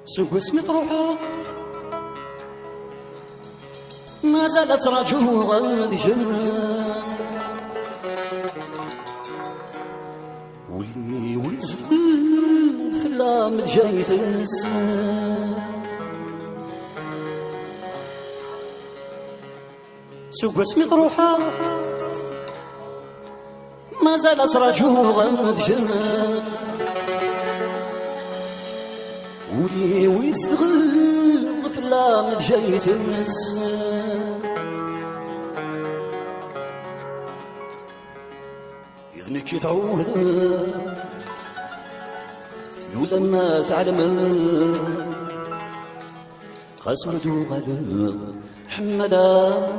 سوق اسمي طروحه ما زالت رجوه غادي جنان ولي ولزد خلا متجاني تنسان سوق اسمي طروحه ما زالت رجوه غادي جنان ولي ويزدغل فلا متجاي تمسان إذنك يتعوذ يولا ما تعلم قسمته قلب حملاك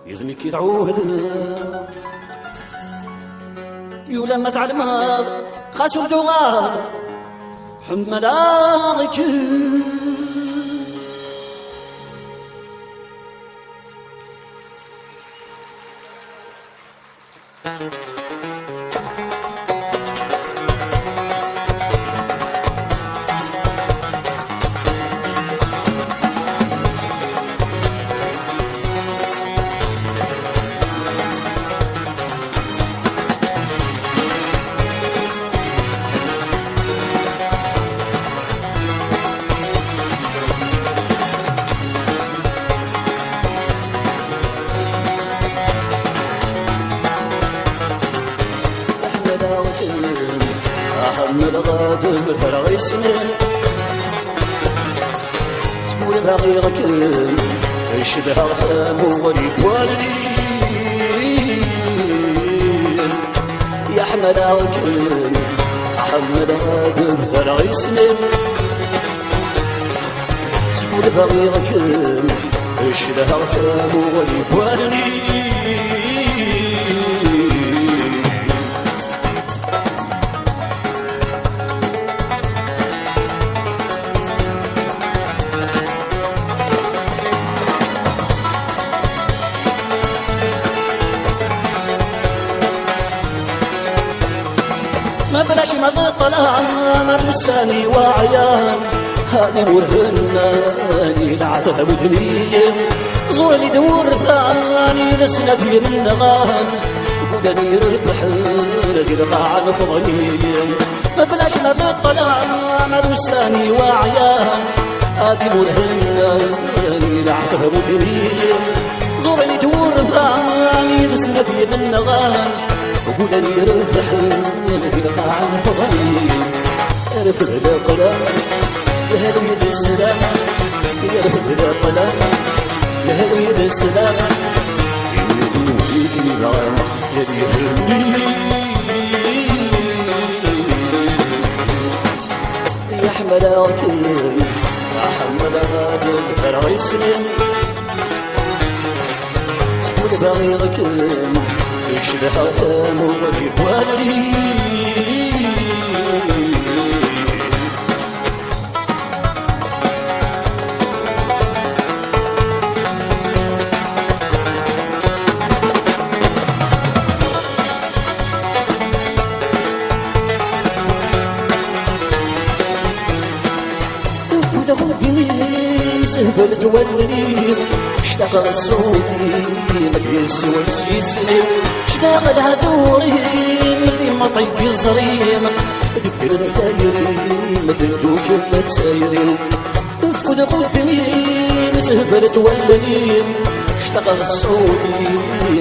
إذنك يتعوذ يولا ما تعلم خاسو جوغار حملاك أحمد غادم فرغي السنين تقول باغي غكم الشبه غثام وغريب والدين يا أحمد غادم أحمد غادم فرغي السنين تقول باغي غكم الشبه غثام وغريب والدين ما بلاش ما طلع ما دساني وعيان هذه والهناني لعتها ودنيا زوري دور ثاني لسنتي من نغان ودني ربح الذي لقى عن فضليا ما بلاش ما طلع ما دساني وعيان هذه والهناني لعتها ودنيا زوري دور ثاني لسنتي من نغان وقولني ربح في القاع الفضلي رفض القلم لهذا يد السلام رفض القلم لهذا يد السلام يدي بعام يدي يا حمد غاكين يا حمد غاكين فرغي السنين سكون باغي غاكين يشبه غثام وغريب والدين وفوده الجميل سهفل تولي اشتغل صوتي مجلس والسيسني اشتغل هدوري مثل ما طيب الزريم تفكر الثايرين مثل دوك المتسايرين تفقد قدمي سهفل تولي اشتغل صوتي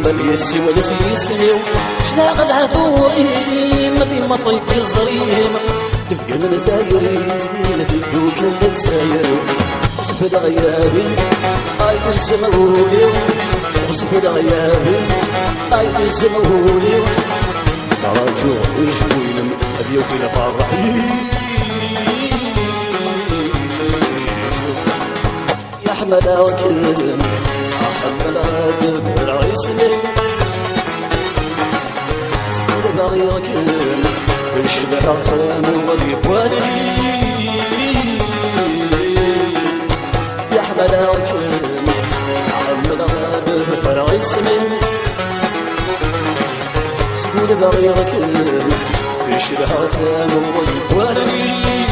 مجلس والسيسني اشتغل هدوري مثل ما طيب الزريم تفكر الثايرين مثل دوك المتسايرين وصف غيابي هاي الزمهولي وصف غيابي هاي الزمهولي صار جوع وشويلم أبيوك لفرحي يا أحمد وكرم أحمد غادم رئيسني سكور باغي وكرم الشبه خام وغريب والدي يا أحمد وكرم أحمد غادم فرغي السمين سكون باغي غكرم يشبه ثمود ورمي